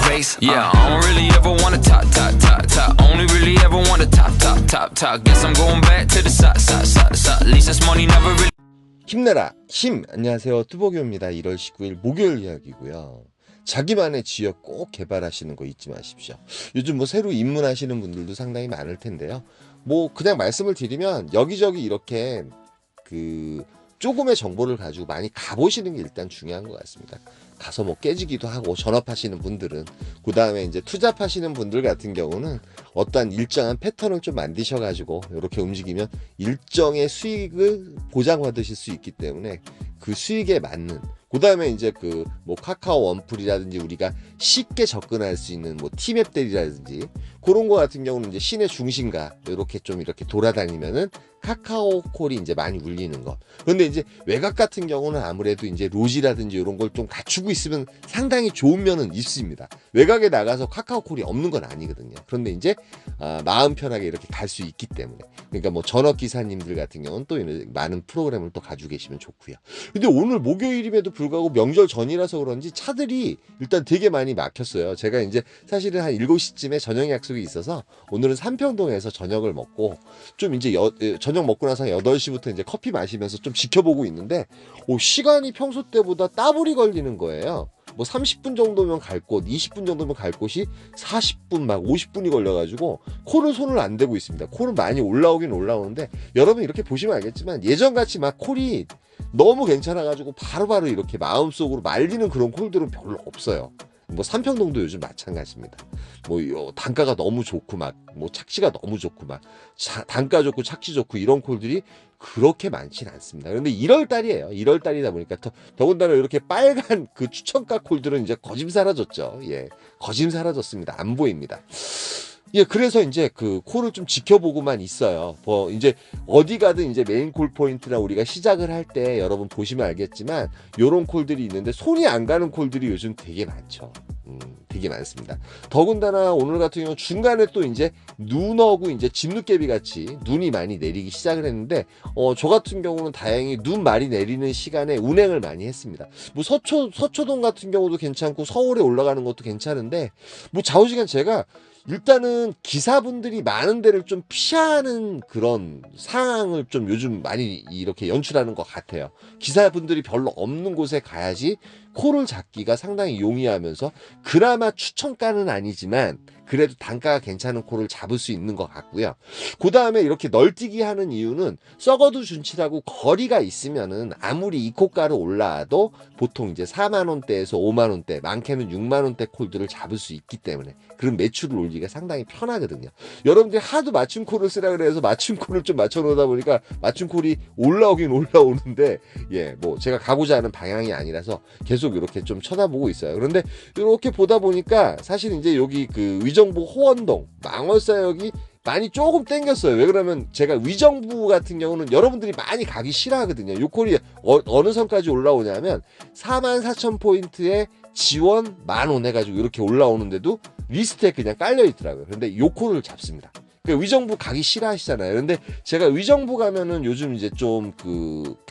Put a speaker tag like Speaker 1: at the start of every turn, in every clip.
Speaker 1: race. Yeah, I don't really ever wanna top, top, top, top. Only really ever wanna top, top, top, top. Guess I'm going back to the side, side, side, side. At least this money never really.
Speaker 2: 힘내라 힘. 안녕하세요, 뚜벅이입니다. 1월 19일 목요일 이야기고요. 자기만의 지역 꼭 개발하시는 거 잊지 마십시오. 요즘 뭐 새로 입문하시는 분들도 상당히 많을 텐데요. 뭐 그냥 말씀을 드리면 여기저기 이렇게 그 조금의 정보를 가지고 많이 가보시는 게 일단 중요한 것 같습니다. 가서 뭐 깨지기도 하고, 전업하시는 분들은, 그 다음에 이제 투잡하시는 분들 같은 경우는 어떠한 일정한 패턴을 좀 만드셔가지고 이렇게 움직이면 일정의 수익을 보장받으실 수 있기 때문에 그 수익에 맞는, 그 다음에 이제 그 뭐 카카오 원풀이라든지 우리가 쉽게 접근할 수 있는 뭐 티맵들이라든지 그런 거 같은 경우는 이제 시내 중심가 이렇게 좀 이렇게 돌아다니면은 카카오콜이 이제 많이 울리는 거. 그런데 이제 외곽 같은 경우는 아무래도 이제 로지라든지 이런 걸 좀 갖추고 있으면 상당히 좋은 면은 있습니다. 외곽에 나가서 카카오콜이 없는 건 아니거든요. 그런데 이제 마음 편하게 이렇게 갈 수 있기 때문에, 그러니까 뭐 전업 기사님들 같은 경우는 또 많은 프로그램을 또 가지고 계시면 좋고요. 근데 오늘 목요일임에도 불구하고 명절 전이라서 그런지 차들이 일단 되게 많이 막혔어요. 제가 이제 사실은 한 7시쯤에 저녁 약속이 있어서 오늘은 삼평동에서 저녁을 먹고 좀 이제 저녁 먹고 나서 8시부터 이제 커피 마시면서 좀 지켜보고 있는데 시간이 평소 때보다 따블이 걸리는 거예요. 뭐 30분 정도면 갈 곳, 20분 정도면 갈 곳이 40분 막 50분이 걸려가지고 콜은 손을 안 대고 있습니다. 콜은 많이 올라오긴 올라오는데 여러분 이렇게 보시면 알겠지만 예전같이 막 콜이 너무 괜찮아가지고 바로바로 이렇게 마음속으로 말리는 그런 콜들은 별로 없어요. 뭐 삼평동도 요즘 마찬가지입니다. 뭐 단가가 너무 좋고 막 뭐 착지가 너무 좋고 막 단가 좋고 착지 좋고 이런 콜들이 그렇게 많진 않습니다. 그런데 1월 달이에요. 1월 달이다 보니까 더군다나 이렇게 빨간 그 추천가 콜들은 이제 거짐 사라졌죠. 예, 거짐 사라졌습니다. 안 보입니다. 예, 그래서 이제 그 콜을 좀 지켜보고만 있어요. 뭐 이제 어디 가든 이제 메인 콜 포인트나 우리가 시작을 할 때 여러분 보시면 알겠지만 요런 콜들이 있는데 손이 안 가는 콜들이 요즘 되게 많죠. 되게 많습니다. 더군다나 오늘 같은 경우 중간에 또 이제 눈 오고 이제 진눈깨비 같이 눈이 많이 내리기 시작을 했는데 저 같은 경우는 다행히 눈 많이 내리는 시간에 운행을 많이 했습니다. 뭐 서초동 같은 경우도 괜찮고 서울에 올라가는 것도 괜찮은데 뭐 좌우지간 제가 일단은 기사분들이 많은 데를 좀 피하는 그런 상황을 좀 요즘 많이 이렇게 연출하는 것 같아요. 기사분들이 별로 없는 곳에 가야지 콜을 잡기가 상당히 용이하면서 그나마 추천가는 아니지만 그래도 단가가 괜찮은 콜을 잡을 수 있는 것 같고요. 그 다음에 이렇게 널뛰기 하는 이유는 썩어도 준치라고 거리가 있으면은 아무리 이 콜가를 올라와도 보통 이제 4만원대에서 5만원대, 많게는 6만원대 콜들을 잡을 수 있기 때문에 그런 매출을 올리기가 상당히 편하거든요. 여러분들이 하도 맞춤 콜을 쓰라 그래서 맞춤 콜을 좀 맞춰놓다 보니까 맞춤 콜이 올라오긴 올라오는데 예, 뭐 제가 가고자 하는 방향이 아니라서 계속 이렇게 좀 쳐다보고 있어요. 그런데 이렇게 보다 보니까 사실 이제 여기 그 위정부 호원동 망월사역이 많이 조금 땡겼어요. 왜 그러면 제가 위정부 같은 경우는 여러분들이 많이 가기 싫어하거든요. 요 콜이 어느 선까지 올라오냐면 44,000포인트에 지원 10,000원 해가지고 이렇게 올라오는데도 리스트에 그냥 깔려 있더라고요. 그런데 요 콜을 잡습니다. 그러니까 위정부 가기 싫어하시잖아요. 근데 제가 위정부 가면은 요즘 이제 좀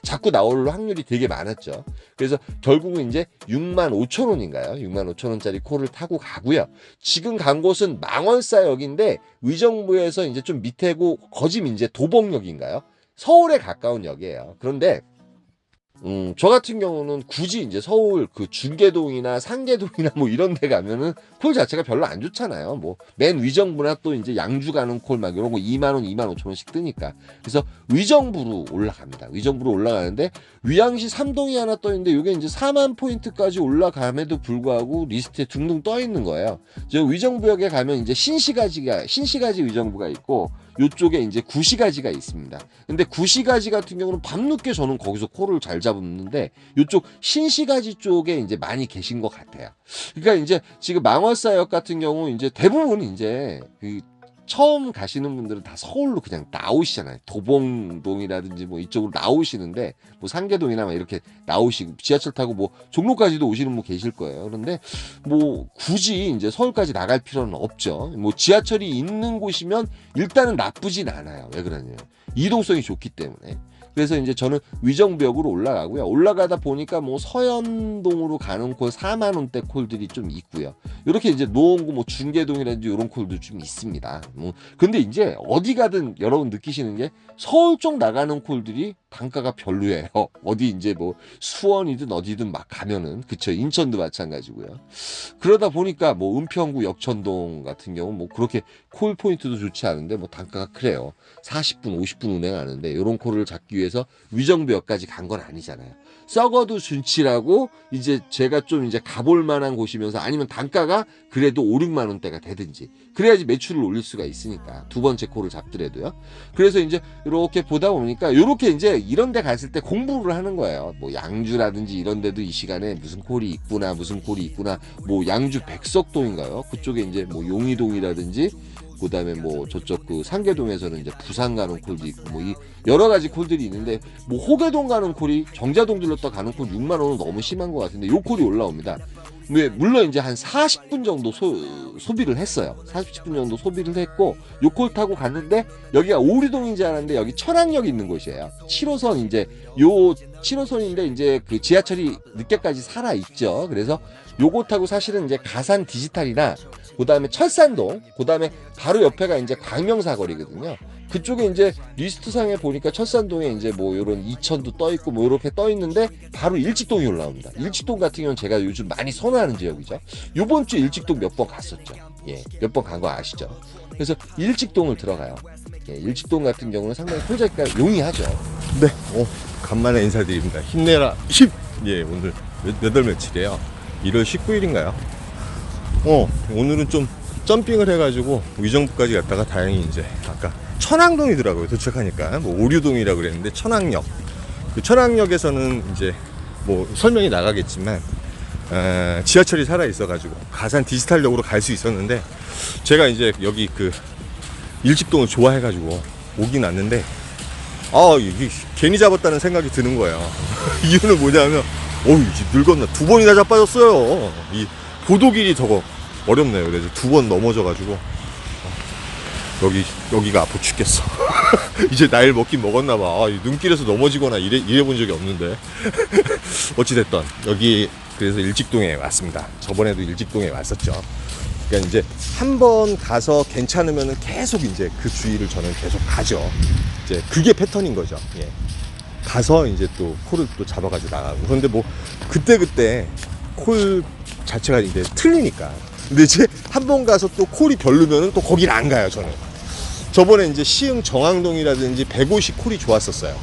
Speaker 2: 자꾸 나올 확률이 되게 많았죠. 그래서 결국은 이제 65,000원인가요? 65,000원짜리 콜을 타고 가고요. 지금 간 곳은 망원사역인데 위정부에서 이제 좀 밑에고 거짐 이제 도봉역인가요? 서울에 가까운 역이에요. 그런데 저 같은 경우는 굳이 이제 서울 그 중계동이나 상계동이나 뭐 이런 데 가면은 콜 자체가 별로 안 좋잖아요. 뭐 맨 위정부나 또 이제 양주 가는 콜 막 이런 거 2만원, 25,000원씩 뜨니까. 그래서 위정부로 올라갑니다. 위정부로 올라가는데 위양시 3동이 하나 떠 있는데 이게 이제 4만 포인트까지 올라감에도 불구하고 리스트에 둥둥 떠 있는 거예요. 저 위정부역에 가면 이제 신시가지 위정부가 있고 요쪽에 이제 구시가지가 있습니다. 근데 구시가지 같은 경우는 밤늦게 저는 거기서 콜을 잘 잡았는데 요쪽 신시가지 쪽에 이제 많이 계신 것 같아요. 그러니까 이제 지금 망월사역 같은 경우 이제 대부분 이제 처음 가시는 분들은 다 서울로 그냥 나오시잖아요. 도봉동이라든지 뭐 이쪽으로 나오시는데 뭐 상계동이나 막 이렇게 나오시고 지하철 타고 뭐 종로까지도 오시는 분 계실 거예요. 그런데 뭐 굳이 이제 서울까지 나갈 필요는 없죠. 뭐 지하철이 있는 곳이면 일단은 나쁘진 않아요. 왜 그러냐면 이동성이 좋기 때문에. 그래서 이제 저는 위정벽으로 올라가고요. 올라가다 보니까 뭐 서현동으로 가는 콜 4만 원대 콜들이 좀 있고요. 이렇게 이제 노원구 뭐 중계동이라든지 이런 콜도 좀 있습니다. 근데 이제 어디 가든 여러분 느끼시는 게 서울 쪽 나가는 콜들이 단가가 별로예요. 어디 이제 뭐 수원이든 어디든 막 가면은 그쵸. 인천도 마찬가지고요. 그러다 보니까 뭐 은평구 역천동 같은 경우 뭐 그렇게 콜 포인트도 좋지 않은데 뭐 단가가 그래요. 40분 50분 운행하는데 이런 콜을 잡기 위해서 위정부역까지 간 건 아니잖아요. 썩어도 준치라고 이제 제가 좀 이제 가볼 만한 곳이면서 아니면 단가가 그래도 5, 6만 원대가 되든지 그래야지 매출을 올릴 수가 있으니까 두 번째 콜을 잡더라도요. 그래서 이제 이렇게 보다 보니까 이렇게 이제 이런 데 갔을 때 공부를 하는 거예요. 뭐 양주라든지 이런 데도 이 시간에 무슨 콜이 있구나 무슨 콜이 있구나 뭐 양주 백석동인가요? 그쪽에 이제 뭐 용의동이라든지 그다음에 뭐 저쪽 그 상계동에서는 이제 부산 가는 콜도 있고 뭐 이 여러 가지 콜들이 있는데 뭐 호계동 가는 콜이 정자동 들렀다 가는 콜 6만 원은 너무 심한 것 같은데 요 콜이 올라옵니다. 물론 이제 한 40분 정도 소비를 했어요. 40분 정도 소비를 했고 요 콜 타고 갔는데 여기가 오류동인지 알았는데 여기 천왕역 있는 곳이에요. 7호선 이제 요 7호선인데 이제 그 지하철이 늦게까지 살아 있죠. 그래서 요거 타고 사실은 이제 가산 디지털이나 그다음에 철산동, 그다음에 바로 옆에가 이제 광명사거리거든요. 그쪽에 이제 리스트상에 보니까 철산동에 이제 뭐 이런 이천도 떠 있고 뭐 이렇게 떠 있는데 바로 일직동이 올라옵니다. 일직동 같은 경우는 제가 요즘 많이 선호하는 지역이죠. 요번 주 일직동 몇 번 갔었죠. 예, 몇 번 간 거 아시죠? 그래서 일직동을 들어가요. 예, 일직동 같은 경우는 상당히 콜자리가 용이하죠.
Speaker 3: 네, 간만에 인사드립니다. 힘내라, 힘! 예, 오늘 몇 월 며칠이에요? 1월 19일인가요? 오늘은 좀 점핑을 해가지고 위정부까지 갔다가 다행히 이제 아까 천왕동이더라고요. 도착하니까 뭐 오류동이라고 그랬는데 천왕역. 그 천왕역에서는 이제 뭐 설명이 나가겠지만 지하철이 살아 있어가지고 가산 디지털역으로 갈 수 있었는데 제가 이제 여기 그 일직동을 좋아해가지고 오긴 왔는데 이게 괜히 잡았다는 생각이 드는 거예요. 이유는 뭐냐면 늙었나 2번이나 자빠졌어요. 이 보도길이 더 어렵네요. 그래서 2번 넘어져가지고 여기가 아파 죽겠어. 이제 나이를 먹긴 먹었나봐. 눈길에서 넘어지거나 이래 본 적이 없는데. 어찌됐든 여기 그래서 일직동에 왔습니다. 저번에도 일직동에 왔었죠. 그러니까 이제 한 번 가서 괜찮으면 계속 이제 그 주위를 저는 계속 가죠. 이제 그게 패턴인 거죠. 예. 가서 이제 또 콜을 또 잡아가지고 나가고. 그런데 뭐 그때 콜 자체가 이제 틀리니까. 근데 이제 한 번 가서 또 콜이 별로면은 또 거기를 안 가요, 저는. 저번에 이제 시흥 정왕동이라든지 105시 콜이 좋았었어요.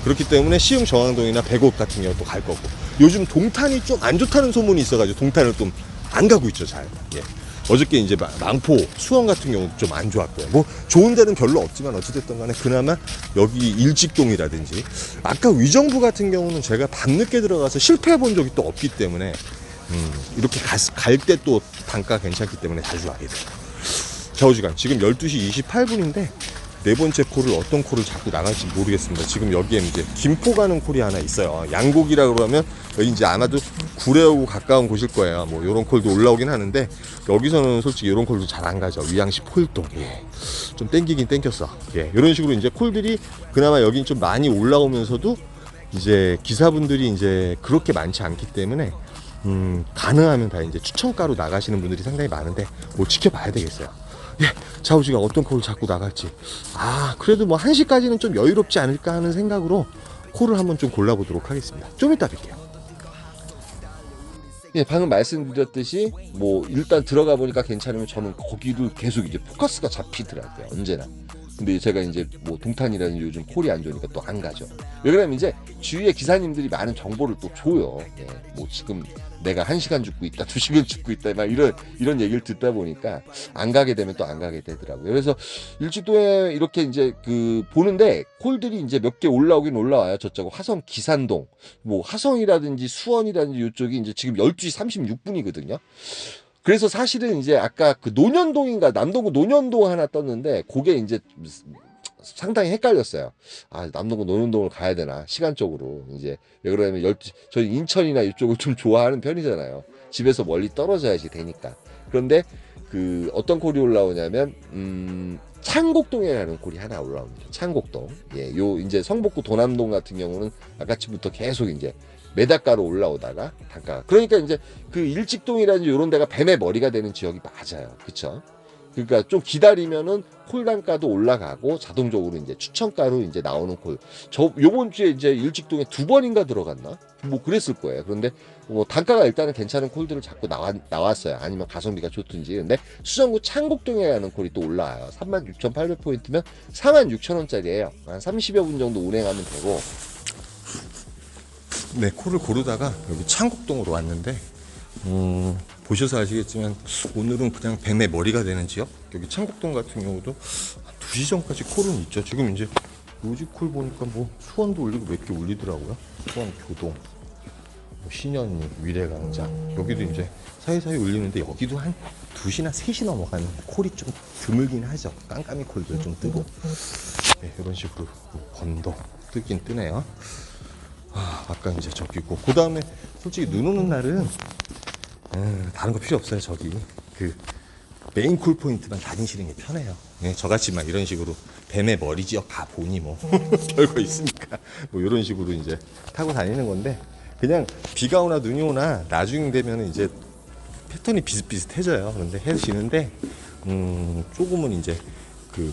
Speaker 3: 그렇기 때문에 시흥 정왕동이나 105 같은 경우 또 갈 거고. 요즘 동탄이 좀 안 좋다는 소문이 있어가지고 동탄을 좀 안 가고 있죠, 잘. 예. 어저께 이제 망포, 수원 같은 경우도 좀 안 좋았고요. 뭐 좋은 데는 별로 없지만 어찌됐든 간에 그나마 여기 일직동이라든지 아까 위정부 같은 경우는 제가 밤늦게 들어가서 실패해 본 적이 또 없기 때문에 이렇게 갈 때 또 단가가 괜찮기 때문에 자주 가게 돼요. 좌우지간 지금 12시 28분인데 네 번째 콜을 어떤 콜을 자꾸 나갈지 모르겠습니다. 지금 여기에 이제 김포 가는 콜이 하나 있어요. 양곡이라 그러면 여기 이제 아마도 구례하고 가까운 곳일 거예요. 뭐 요런 콜도 올라오긴 하는데 여기서는 솔직히 요런 콜도 잘 안 가죠. 위양시 폴동. 예. 좀 땡기긴 땡겼어. 예. 요런 식으로 이제 콜들이 그나마 여긴 좀 많이 올라오면서도 이제 기사분들이 이제 그렇게 많지 않기 때문에 가능하면 다 이제 추천가로 나가시는 분들이 상당히 많은데 뭐 지켜봐야 되겠어요. 예, 좌우지가 어떤 콜을 자꾸 나갈지. 그래도 뭐 1시까지는 좀 여유롭지 않을까 하는 생각으로 콜을 한번 좀 골라보도록 하겠습니다. 좀 이따 뵐게요.
Speaker 2: 예, 방금 말씀드렸듯이 뭐 일단 들어가 보니까 괜찮으면 저는 거기를 계속 이제 포커스가 잡히더라고요. 언제나. 근데 제가 이제 뭐 동탄이라는 요즘 콜이 안 좋으니까 또 안 가죠. 왜 그러면 이제 주위에 기사님들이 많은 정보를 또 줘요. 예, 뭐 지금 내가 1시간 죽고 있다, 2시간 죽고 있다, 막 이런 얘기를 듣다 보니까 안 가게 되면 또 안 가게 되더라고요. 그래서 일직도에 이렇게 이제 그 보는데 콜들이 이제 몇 개 올라오긴 올라와요. 저쪽 화성 기산동, 뭐 화성이라든지 수원이라든지 이쪽이 이제 지금 12시 36분이거든요. 그래서 사실은 이제 아까 그 노년동인가 남동구 노년동 하나 떴는데 그게 이제 상당히 헷갈렸어요. 남동구 노년동을 가야 되나 시간적으로. 이제 왜 그러냐면 12시 저희 인천이나 이쪽을 좀 좋아하는 편이잖아요. 집에서 멀리 떨어져야지 되니까. 그런데 그 어떤 콜이 올라오냐면 창곡동이라는 콜이 하나 올라옵니다. 창곡동. 예, 요 이제 성북구 도남동 같은 경우는 아까부터 계속 이제 메다가로 올라오다가 단가가. 그러니까 이제 그 일직동이라든지 이런 데가 뱀의 머리가 되는 지역이 맞아요. 그쵸? 그러니까 좀 기다리면은 콜 단가도 올라가고 자동적으로 이제 추천가로 이제 나오는 콜. 저 요번 주에 이제 일직동에 2번인가 들어갔나? 뭐 그랬을 거예요. 그런데 뭐 단가가 일단은 괜찮은 콜들을 자꾸 나왔어요. 아니면 가성비가 좋든지. 근데 수성구 창곡동에 가는 콜이 또 올라와요. 36,800포인트면 46,000원짜리예요. 한 30여 분 정도 운행하면 되고.
Speaker 3: 네, 콜을 고르다가 여기 창곡동으로 왔는데 보셔서 아시겠지만 오늘은 그냥 뱀의 머리가 되는 지역. 여기 창곡동 같은 경우도 2시 전까지 콜은 있죠. 지금 이제 로지 콜 보니까 뭐 수원도 올리고 몇 개 올리더라고요. 수원 교동, 뭐 신현리, 위례광장 여기도 이제 사이사이 올리는데 여기도 한 2시나 3시 넘어가는 콜이 좀 드물긴 하죠. 깜깜이 콜들 좀 뜨고. 네, 이런 식으로 번도 뜨긴 뜨네요. 아까 이제 저기고, 그 다음에 솔직히 눈 오는 날은 다른 거 필요 없어요. 저기 그 메인 콜 포인트만 다니시는 게 편해요. 네, 저같이 막 이런 식으로 뱀의 머리 지역 다 보니 뭐 별거 있으니까 뭐 이런 식으로 이제 타고 다니는 건데, 그냥 비가 오나 눈이 오나 나중 되면 이제 패턴이 비슷비슷해져요. 그런데 해지는데 조금은 이제 그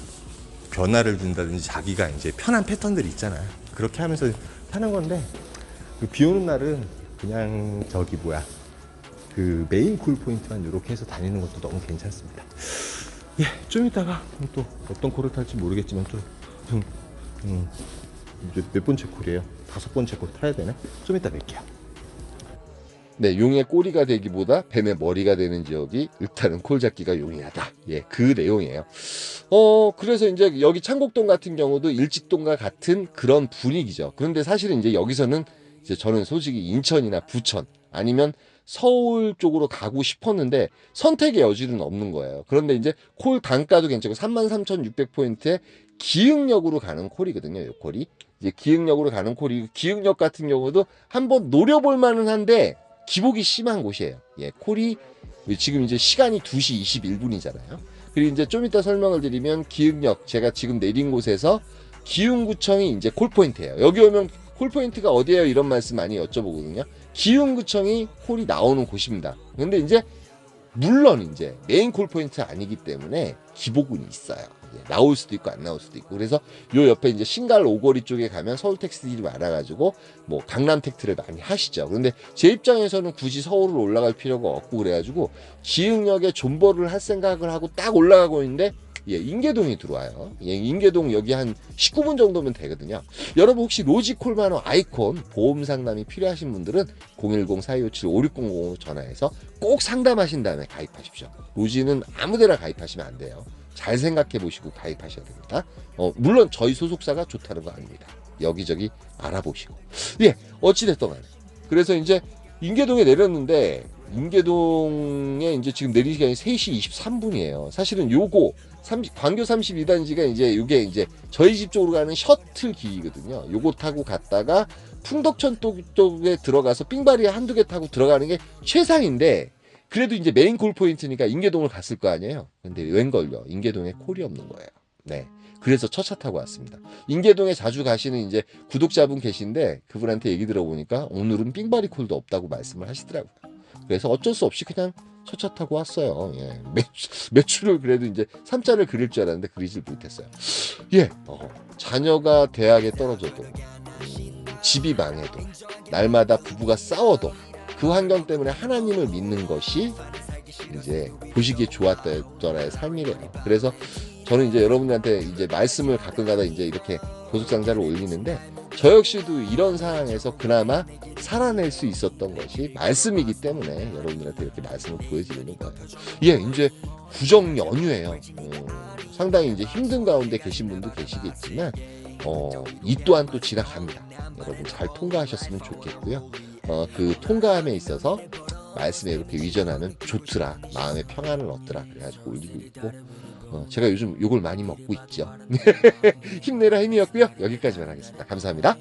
Speaker 3: 변화를 준다든지 자기가 이제 편한 패턴들이 있잖아요. 그렇게 하면서 타는 건데, 그 비 오는 날은 그냥 저기 뭐야 그 메인 콜 포인트만 이렇게 해서 다니는 것도 너무 괜찮습니다. 예, 좀 이따가 또 어떤 콜을 탈지 모르겠지만 좀 이제 몇 번째 콜이에요? 5번째 콜 타야 되네. 좀 이따 뵐게요.
Speaker 2: 네, 용의 꼬리가 되기보다 뱀의 머리가 되는 지역이 일단은 콜 잡기가 용이하다. 예, 그 내용이에요. 그래서 이제 여기 창곡동 같은 경우도 일직동과 같은 그런 분위기죠. 그런데 사실은 이제 여기서는 이제 저는 솔직히 인천이나 부천 아니면 서울 쪽으로 가고 싶었는데 선택의 여지는 없는 거예요. 그런데 이제 콜 단가도 괜찮고 33,600포인트에 기흥역으로 가는 콜이거든요. 이 콜이. 이제 기흥역으로 가는 콜이, 기흥역 같은 경우도 한번 노려볼 만은 한데 기복이 심한 곳이에요. 예, 콜이 지금 이제 시간이 2시 21분이잖아요. 그리고 이제 좀 이따 설명을 드리면 기흥역, 제가 지금 내린 곳에서 기흥구청이 이제 콜포인트예요. 여기 오면 콜포인트가 어디예요? 이런 말씀 많이 여쭤보거든요. 기흥구청이 콜이 나오는 곳입니다. 근데 이제 물론 이제 메인 콜포인트 아니기 때문에 기복은 있어요. 나올 수도 있고 안 나올 수도 있고. 그래서 요 옆에 이제 신갈 오거리 쪽에 가면 서울 택시들이 많아가지고 뭐 강남 택트를 많이 하시죠. 그런데 제 입장에서는 굳이 서울을 올라갈 필요가 없고 그래가지고 기흥역에 존버를 할 생각을 하고 딱 올라가고 있는데, 예, 인계동이 들어와요. 예, 인계동 여기 한 19분 정도면 되거든요. 여러분 혹시 로지콜만호 아이콘 보험 상담이 필요하신 분들은 010-4257-5600으로 전화해서 꼭 상담하신 다음에 가입하십시오. 로지는 아무데나 가입하시면 안 돼요. 잘 생각해 보시고 가입하셔야 됩니다. 물론 저희 소속사가 좋다는 거 아닙니다. 여기저기 알아보시고. 예, 어찌됐든 간에. 그래서 이제 인계동에 내렸는데, 인계동에 이제 지금 내린 시간이 3시 23분이에요. 사실은 요거 광교 32단지가 이제 요게 이제 저희 집 쪽으로 가는 셔틀 길이거든요. 요거 타고 갔다가 풍덕천 쪽에 들어가서 삥바리 한두 개 타고 들어가는 게 최상인데, 그래도 이제 메인 콜 포인트니까 인계동을 갔을 거 아니에요. 근데 웬걸요? 인계동에 콜이 없는 거예요. 네. 그래서 첫 차 타고 왔습니다. 인계동에 자주 가시는 이제 구독자분 계신데, 그분한테 얘기 들어보니까 오늘은 삥바리 콜도 없다고 말씀을 하시더라고요. 그래서 어쩔 수 없이 그냥 첫 차 타고 왔어요. 예. 매출을 그래도 이제 3자를 그릴 줄 알았는데 그리질 못했어요. 예. 자녀가 대학에 떨어져도, 집이 망해도, 날마다 부부가 싸워도 그 환경 때문에 하나님을 믿는 것이 이제 보시기에 좋았더라의 삶이래요. 그래서 저는 이제 여러분들한테 이제 말씀을 가끔가다 이제 이렇게 보석상자를 올리는데, 저 역시도 이런 상황에서 그나마 살아낼 수 있었던 것이 말씀이기 때문에 여러분들한테 이렇게 말씀을 보여드리는 거예요. 예, 이제 구정 연휴예요. 상당히 이제 힘든 가운데 계신 분도 계시겠지만, 이 또한 또 지나갑니다. 여러분 잘 통과하셨으면 좋겠고요. 그 통과함에 있어서 말씀에 이렇게 위전하면 좋더라, 마음의 평안을 얻더라, 그래가지고 올리고 있고, 제가 요즘 욕을 많이 먹고 있죠. 힘내라 힘이었고요. 여기까지만 하겠습니다. 감사합니다.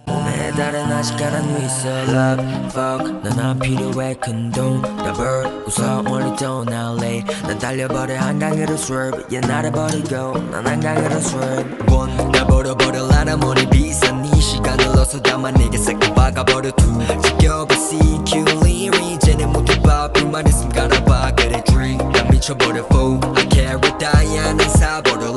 Speaker 4: 몸에 다른 아시까는 있어 love fuck 넌 안 필요해 큰돈 더블 웃어 멀리 떠날래 해 난 달려버려 한강으로 swerve 얘 나를 버리고 난 한강으로 swerve 날 버려버릴라나 뭐니 비싼 네 시간을 넣어서 담아 내게 싹 다 박아버려 투 지겨워 CQ 리리 이제는 못해봐 불만 있음 갈아봐 그래 drink 난 미쳐버려 fool I carry die 난 사버려